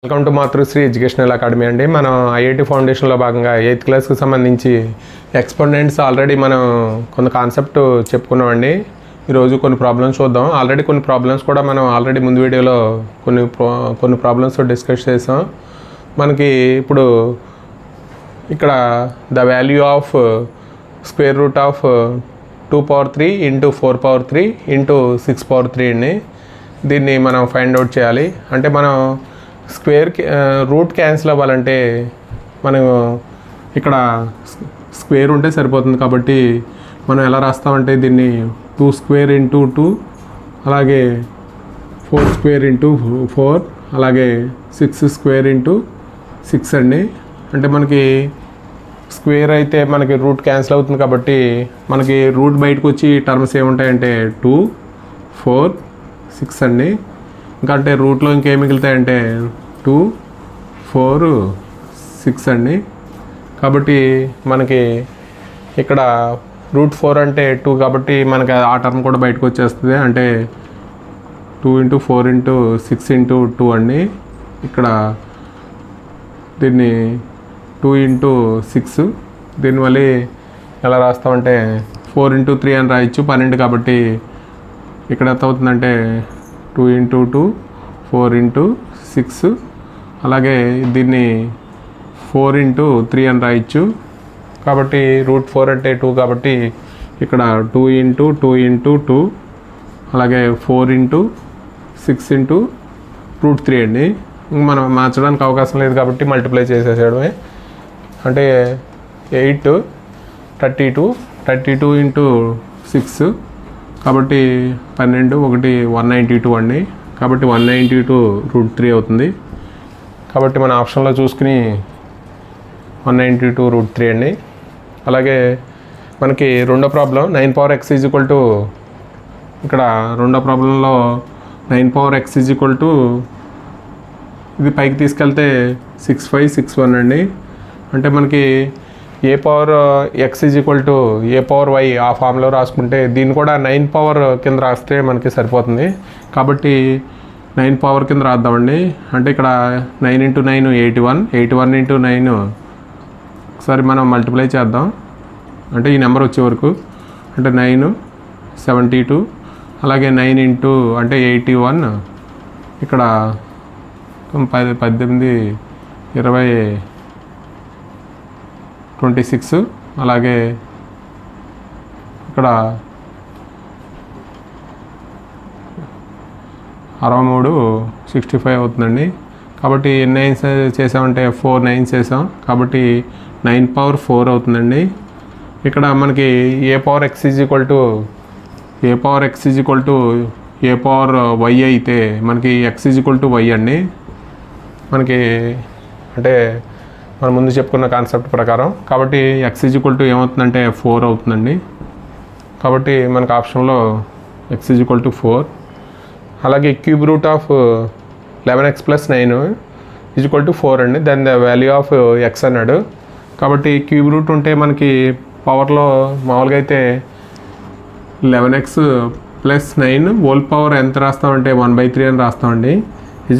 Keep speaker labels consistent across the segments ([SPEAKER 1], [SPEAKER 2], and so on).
[SPEAKER 1] Welcome to Matrusri educational academy అండి. మనం IIT ఫౌండేషన్లో భాగంగా 8th క్లాస్కి సంబంధించి ఎక్స్పోనెంట్స్ ఆల్రెడీ మనం కొంత కాన్సెప్ట్ చెప్పుకున్నామండి. ఈరోజు కొన్ని ప్రాబ్లమ్స్ చూద్దాం. ఆల్రెడీ కొన్ని ప్రాబ్లమ్స్ కూడా మనం ఆల్రెడీ ముందు వీడియోలో కొన్ని ప్రాబ్లమ్స్ డిస్కస్ చేసాం. మనకి ఇప్పుడు ఇక్కడ the value of square root of 2^3 into 4^3 into 6^3 అండి. దీన్ని మనం ఫైండ్ అవుట్ చేయాలి. అంటే మనం రూట్ క్యాన్సిల్ అవ్వాలంటే మనం ఇక్కడ స్క్వేర్ ఉంటే సరిపోతుంది. కాబట్టి మనం ఎలా రాస్తామంటే దీన్ని 2² ఇంటూ 2, అలాగే 4² ఇంటూ 4, అలాగే 6² ఇంటూ 6 అండి. అంటే మనకి స్క్వేర్ అయితే మనకి రూట్ క్యాన్సిల్ అవుతుంది కాబట్టి మనకి రూట్ బయటకు వచ్చి టర్మ్స్ ఏముంటాయంటే 2, 4, 6 అండి. ఇంకా అంటే రూట్లో ఇంకేం మిగులుతాయంటే 2, 4, 6 అండి. కాబట్టి మనకి ఇక్కడ √4 అంటే 2 కాబట్టి మనకి ఆ టర్మ్ కూడా బయటకు వచ్చేస్తుంది. అంటే 2 ఇంటూ 4 ఇంటూ 6 ఇంటూ 2 అండి. ఇక్కడ దీన్ని 2 ఇంటూ 6, దీన్ని మళ్ళీ ఎలా రాస్తామంటే 4 ఇంటూ 3 అని రాయొచ్చు, 12 కాబట్టి ఇక్కడ ఎంత అవుతుందంటే 2 ఇంటూ 2, 4 ఇంటూ 6, అలాగే దీన్ని 4 ఇంటూ 3 అని రాయొచ్చు. కాబట్టి √4 అంటే 2 కాబట్టి ఇక్కడ 2 ఇంటూ 2 ఇంటూ 2, అలాగే 4 ఇంటూ 6 ఇంటూ √3 అండి. మనం మార్చడానికి అవకాశం లేదు కాబట్టి మల్టిప్లై చేసేసేయడమే. అంటే 8, 32 ఇంటూ 6 కాబట్టి 12, 1, 192 అండి. కాబట్టి 192 √3 అవుతుంది. కాబట్టి మన ఆప్షన్లో చూసుకుని 192 √3 అండి. అలాగే మనకి రెండో ప్రాబ్లం 9x ఇక్కడ రెండో ప్రాబ్లంలో 9x ఇది పైకి తీసుకెళ్తే 6561 అండి. అంటే మనకి a⁴x a⁴y ఆ ఫామ్లో రాసుకుంటే దీన్ని కూడా 9 పవర్ కింద రాస్తే మనకి సరిపోతుంది. కాబట్టి 9 పవర్ కింద రాద్దామండి. అంటే ఇక్కడ 9 ఇంటూ 9 81, 81 ఇంటూ 9 ఒకసారి మనం మల్టిప్లై చేద్దాం. అంటే ఈ నెంబర్ వచ్చే వరకు అంటే 9, 72, అలాగే 9 ఇంటూ అంటే 81, ఇక్కడ 18, 20, 26, అలాగే ఇక్కడ 63, 65 అవుతుందండి. కాబట్టి ఎన్ని 9s చేసామంటే 4 9s చేసాం కాబట్టి 9 పవర్ 4 అవుతుందండి. ఇక్కడ మనకి a⁴x a⁴y అయితే మనకి x y అండి. మనకి అంటే మనం ముందు చెప్పుకున్న కాన్సెప్ట్ ప్రకారం కాబట్టి x ఏమవుతుందంటే 4 అవుతుందండి. కాబట్టి మనకు ఆప్షన్లో x 4. అలాగే క్యూబ్ రూట్ ఆఫ్ 11x + 9 = 4 అండి. దాని ద వాల్యూ ఆఫ్ x అన్నాడు. కాబట్టి క్యూబ్ రూట్ ఉంటే మనకి పవర్లో మామూలుగా అయితే 11x + 9 హోల్ పవర్ ఎంత రాస్తామంటే 1/3 అని రాస్తామండి. =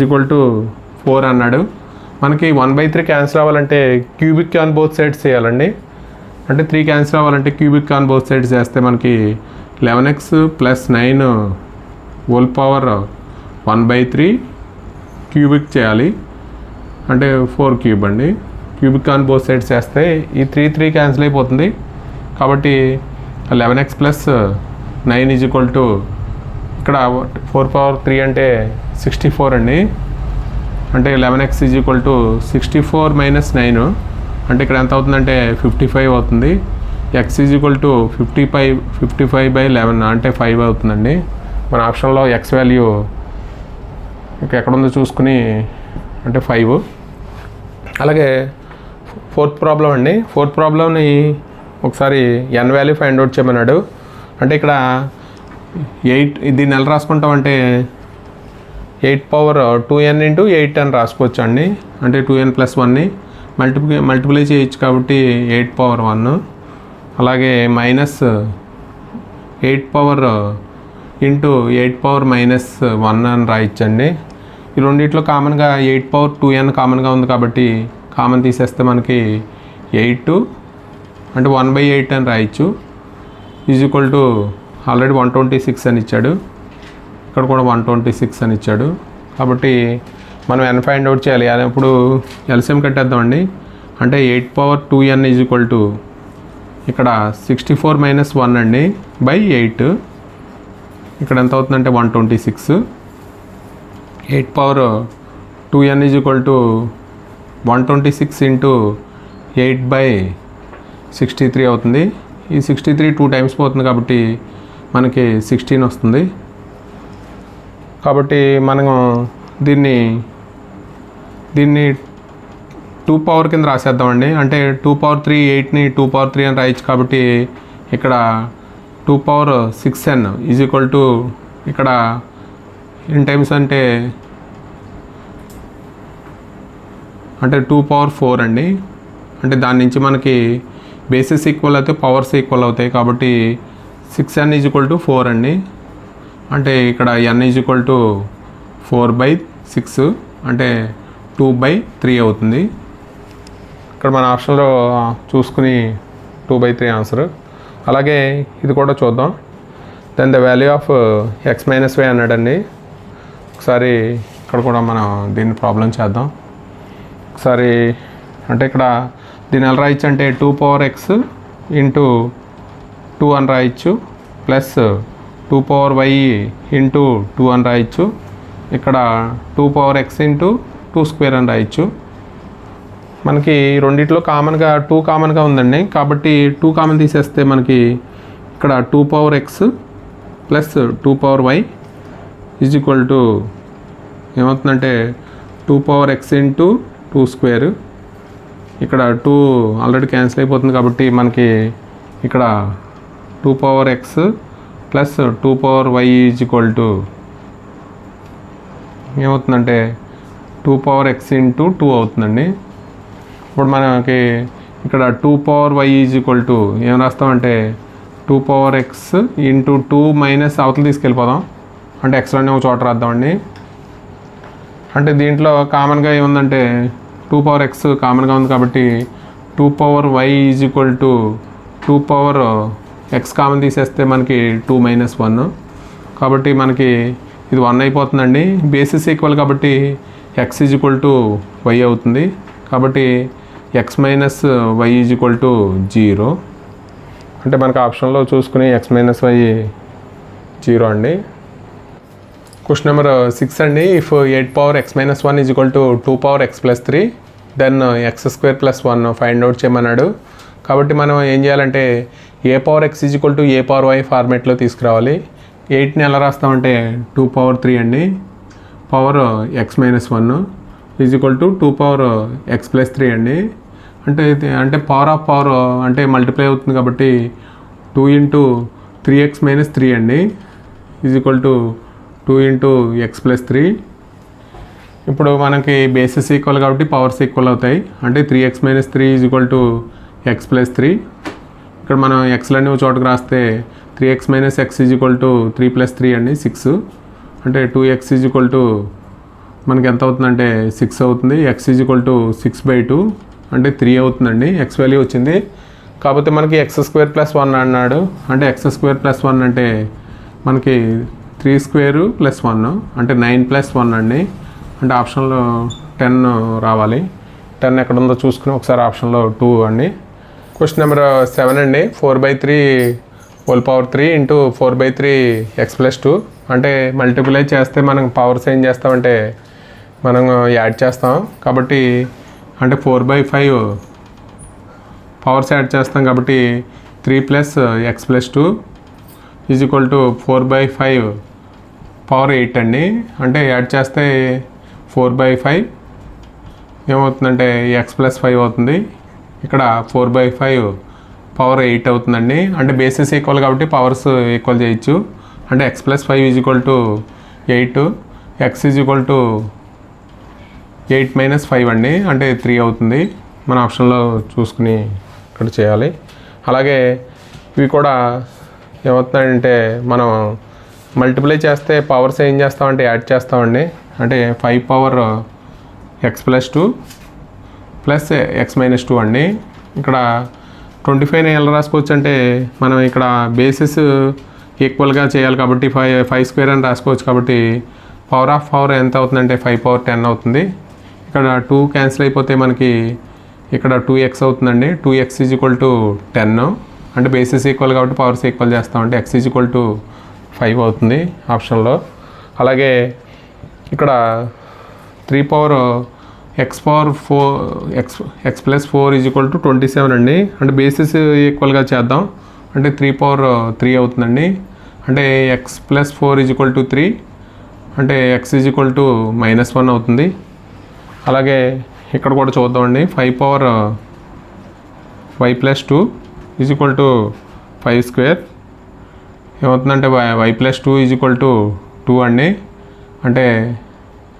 [SPEAKER 1] 4 అన్నాడు. మనకి 1/3 క్యాన్సిల్ అవ్వాలంటే క్యూబిక్ ఆన్ బోత్ సైడ్స్ చేయాలండి. అంటే 3 క్యాన్సిల్ అవ్వాలంటే క్యూబిక్ ఆన్ బోత్ సైడ్స్ చేస్తే మనకి 11x + 9 హోల్ పవర్ 1/3 క్యూబిక్ చేయాలి. అంటే 4 క్యూబ్ అండి. క్యూబిక్ ఆన్ బోత్ సైడ్స్ చేస్తే ఈ 3 క్యాన్సిల్ అయిపోతుంది. కాబట్టి 11x + 9 ఇక్కడ 4^3 అంటే 64 అండి. అంటే 11x 64 - 9 అంటే ఇక్కడ ఎంత అవుతుందంటే 55 అవుతుంది. x 55/11 అంటే 5 అవుతుందండి. మన ఆప్షన్లో x వాల్యూ ఇక్కడ ఎక్కడుందో చూసుకుని అంటే 5. అలాగే 4th ప్రాబ్లం అండి. 4th ప్రాబ్లంని ఒకసారి n వాల్యూ ఫైండ్ అవుట్ చేయమన్నాడు. అంటే ఇక్కడ 8 దీన్ని ఎలా రాసుకుంటామంటే 8 పవర్ 2n ఇంటూ 8 అని రాసుకోవచ్చు అండి. అంటే 2n + 1ని మల్టిప్లై చేయొచ్చు కాబట్టి 8 పవర్ 1, అలాగే మైనస్ 8 పవర్ ఇంటూ 8 పవర్ -1 అని రాయొచ్చండి. ఈ రెండిట్లో కామన్గా 8 పవర్ 2n కామన్గా ఉంది కాబట్టి కామన్ తీసేస్తే మనకి 8 అంటే 1/8 అని రాయొచ్చు ఈజ్ ఈక్వల్ టు ఆల్రెడీ 126 అని ఇచ్చాడు, ఇక్కడ కూడా 126 అని ఇచ్చాడు. కాబట్టి మనం n ఫైండ్ అవుట్ చేయాలి. అప్పుడు ఎల్సిఎం కట్టేద్దామండి. అంటే 8 power 2n is equal to ఇక్కడ 64 మైనస్ 1 అండి బై 8. ఇక్కడ ఎంత అవుతుందంటే 126. 8 power 2n is equal to 126 into 8/63 అవుతుంది. ఈ 63 2 టైమ్స్ పోతుంది కాబట్టి మనకి 16 వస్తుంది. కాబట్టి మనం దీన్ని 2 పవర్ కింద రాసేద్దామండి. అంటే 2 పవర్ 3 8ని 2 పవర్ 3 అని రాయొచ్చు. కాబట్టి ఇక్కడ 2 power 6n is equal to ఇక్కడ ఎన్ టైమ్స్ అంటే 2 పవర్ 4 అండి. అంటే దాని నుంచి మనకి బేసిస్ ఈక్వల్ అయితే పవర్స్ ఈక్వల్ అవుతాయి. కాబట్టి 6n ఈజ్ ఈక్వల్ టు 4 అండి. అంటే ఇక్కడ n ఈజ్ ఈక్వల్ టు 4/6 అంటే 2/3 అవుతుంది. ఇక్కడ మన ఆప్షన్లో చూసుకుని 2/3 ఆన్సర్. అలాగే ఇది కూడా చూద్దాం. Then the value of x - y అన్నాడండి. ఒకసారి ఇక్కడ కూడా మనం దీన్ని ప్రాబ్లం చేద్దాం. ఒకసారి అంటే ఇక్కడ దీన్ని ఎలా రాయొచ్చు అంటే 2 పవర్ x ఇంటూ 2 అని రాయొచ్చు ప్లస్ 2 పవర్ y ఇంటూ 2 అని రాయొచ్చు. ఇక్కడ 2 పవర్ x ఇంటూ 2 స్క్వేర్ అని రాయొచ్చు. మనకి రెండిట్లో కామన్గా 2 కామన్గా ఉందండి. కాబట్టి 2 కామన్ తీసేస్తే మనకి ఇక్కడ 2 power x plus 2 power y is equal to ఏమవుతుందంటే 2 పవర్ x ఇంటూ 2 స్క్వేర్. ఇక్కడ 2 ఆల్రెడీ క్యాన్సిల్ అయిపోతుంది కాబట్టి మనకి ఇక్కడ 2 power x plus 2 power y is equal to ఏమవుతుందంటే 2 పవర్ x ఇంటూ 2 అవుతుందండి. ఇప్పుడు మనకి ఇక్కడ 2 power y is equal to ఏం రాస్తామంటే 2 పవర్ x ఇంటూ 2 మైనస్ అవతల తీసుకెళ్ళిపోదాం. అంటే ఎక్స్లోనే ఒక చోట రాద్దామండి. అంటే దీంట్లో కామన్గా ఏముందంటే 2 పవర్ x కామన్గా ఉంది కాబట్టి 2 power y is equal to 2 power x common తీసేస్తే మనకి 2 - 1 కాబట్టి మనకి ఇది 1 అయిపోతుందండి. బేసిస్ ఈక్వల్ కాబట్టి x is equal to y అవుతుంది. కాబట్టి x - y is equal to 0. అంటే మనకు ఆప్షన్లో చూసుకుని x - y 0 అండి. క్వశ్చన్ నెంబర్ 6 అండి. If 8 power x - 1 is equal to 2 power x + 3 then x² + 1 find out చేయమన్నాడు. కాబట్టి మనం ఏం చేయాలంటే a power x is equal to a power y ఫార్మేట్లో తీసుకురావాలి. 8ని ఎలా రాస్తామంటే 2 పవర్ 3 అండి. Power x - 1 is equal to 2 power x + 3 అండి. అంటే పవర్ ఆఫ్ పవర్ అంటే మల్టిప్లై అవుతుంది కాబట్టి 2 ఇంటూ 3x - 3 అండి is equal to 2 into x + 3. ఇప్పుడు మనకి బేసిస్ ఈక్వల్ కాబట్టి పవర్స్ ఈక్వల్ అవుతాయి. అంటే 3x - 3 is equal to x + 3. ఇక్కడ మనం ఎక్స్లన్నీ ఒక చోటుకు రాస్తే 3x - x is equal to 3 + 3 అండి 6. అంటే 2x ఈజ్ ఈక్వల్ టు మనకి ఎంత అవుతుందంటే 6 అవుతుంది. x ఈజ్ ఈక్వల్ టు 6/2 అంటే 3 అవుతుందండి. x వాల్యూ వచ్చింది. కాకపోతే మనకి x² + 1 అన్నాడు. అంటే x² + 1 అంటే మనకి 3² + 1 అంటే 9 + 1 అండి. అంటే ఆప్షన్లో 10 రావాలి. 10 ఎక్కడ ఉందో చూసుకుని ఒకసారి ఆప్షన్లో 2 అండి. క్వశ్చన్ నెంబర్ 7 అండి. 4/3 హోల్ పవర్ 3 ఇంటూ 4/3 x + 2 అంటే మల్టిప్లై చేస్తే మనం పవర్స్ ఏం చేస్తామంటే మనం యాడ్ చేస్తాం. కాబట్టి అంటే 4/5 పవర్స్ యాడ్ చేస్తాం కాబట్టి 3 + x + 2 is equal to 4/5 power 8 అండి. అంటే యాడ్ చేస్తే 4/5 ఏమవుతుందంటే x + 5 అవుతుంది. ఇక్కడ 4/5 పవర్ 8 అవుతుందండి. అంటే బేసిస్ ఈక్వల్ కాబట్టి పవర్స్ ఈక్వల్ చేయొచ్చు. అంటే x + 5 is equal to 8, x is equal to 8 - 5 అండి. అంటే 3 అవుతుంది. మన ఆప్షన్లో చూసుకుని ఇక్కడ చేయాలి. అలాగే ఇవి కూడా ఏమవుతుందంటే మనం మల్టిప్లై చేస్తే పవర్స్ ఏం చేస్తామంటే యాడ్ చేస్తామండి. అంటే 5 పవర్ x+2 ప్లస్ x-2 అండి. ఇక్కడ 25ని ఎలా రాసుకోవచ్చు అంటే మనం ఇక్కడ బేసిస్ ఈక్వల్గా చేయాలి కాబట్టి 5 స్క్వేర్ అని రాసుకోవచ్చు. కాబట్టి పవర్ ఆఫ్ పవర్ ఎంత అవుతుందంటే 5 పవర్ 10 అవుతుంది. ఇక్కడ 2 క్యాన్సిల్ అయిపోతే మనకి ఇక్కడ 2x అవుతుందండి. 2x = 10 అంటే బేసిస్ ఈక్వల్ కాబట్టి పవర్స్ ఈక్వల్ చేస్తామంటే x = 5 అవుతుంది ఆప్షన్లో. అలాగే ఇక్కడ 3 పవర్ x+4 = 27 అండి. అంటే బేసిస్ ఈక్వల్గా చేద్దాం అంటే 3 పవర్ 3 అవుతుందండి. అంటే x+4 = 3 అంటే x = -1 అవుతుంది. అలాగే ఇక్కడ కూడా చూద్దామండి 5 పవర్ y+2 = 5 స్క్వేర్ ఏమవుతుందంటే y+2 = 2 అండి. అంటే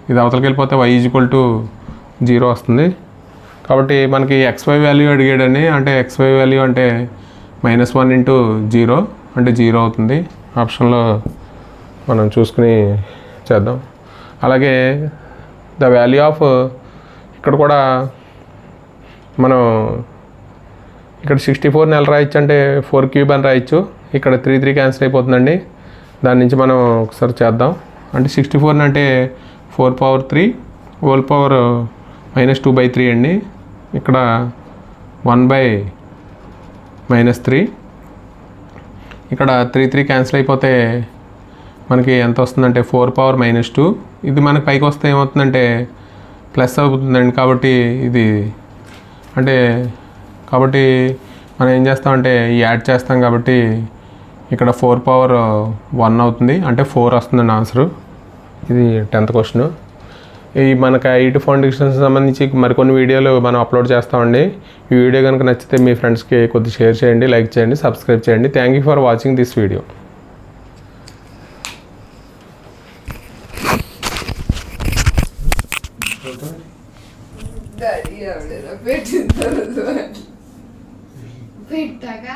[SPEAKER 1] ఇది అవతలకి వెళ్ళిపోతే y = 0 వస్తుంది. కాబట్టి మనకి xy వాల్యూ అడిగాడని అంటే xy వాల్యూ అంటే -1 × 0 అంటే 0 అవుతుంది. ఆప్షన్లో మనం చూసుకుని చేద్దాం. అలాగే ద వాల్యూ ఆఫ్ ఇక్కడ కూడా మనం ఇక్కడ 64ని ఎలా రాయొచ్చు అంటే 4³ అని రాయొచ్చు. ఇక్కడ 3 క్యాన్సిల్ అయిపోతుందండి. దాని నుంచి మనం ఒకసారి చేద్దాం. అంటే 64 అంటే 4 పవర్ 3 హోల్ పవర్ -2/3 అండి. ఇక్కడ 1/-3 ఇక్కడ 3 క్యాన్సిల్ అయిపోతే మనకి ఎంత వస్తుందంటే 4 పవర్ -2. ఇది మనకి పైకి వస్తే ఏమవుతుందంటే ప్లస్ అవుతుందండి. కాబట్టి ఇది అంటే కాబట్టి మనం ఏం చేస్తామంటే యాడ్ చేస్తాం కాబట్టి ఇక్కడ 4 పవర్ 1 అవుతుంది. అంటే 4 వస్తుందండి ఆన్సరు. ఇది 10th క్వశ్చన్. ఈ మనకు ఐఐటి ఫౌండేషన్స్ సంబంధించి మరికొన్ని వీడియోలు మనం అప్లోడ్ చేస్తామండి. ఈ వీడియో కనుక నచ్చితే మీ ఫ్రెండ్స్కి కొద్దిగా షేర్ చేయండి, లైక్ చేయండి, సబ్స్క్రైబ్ చేయండి. Thank you for watching this video.
[SPEAKER 2] పెట్టాక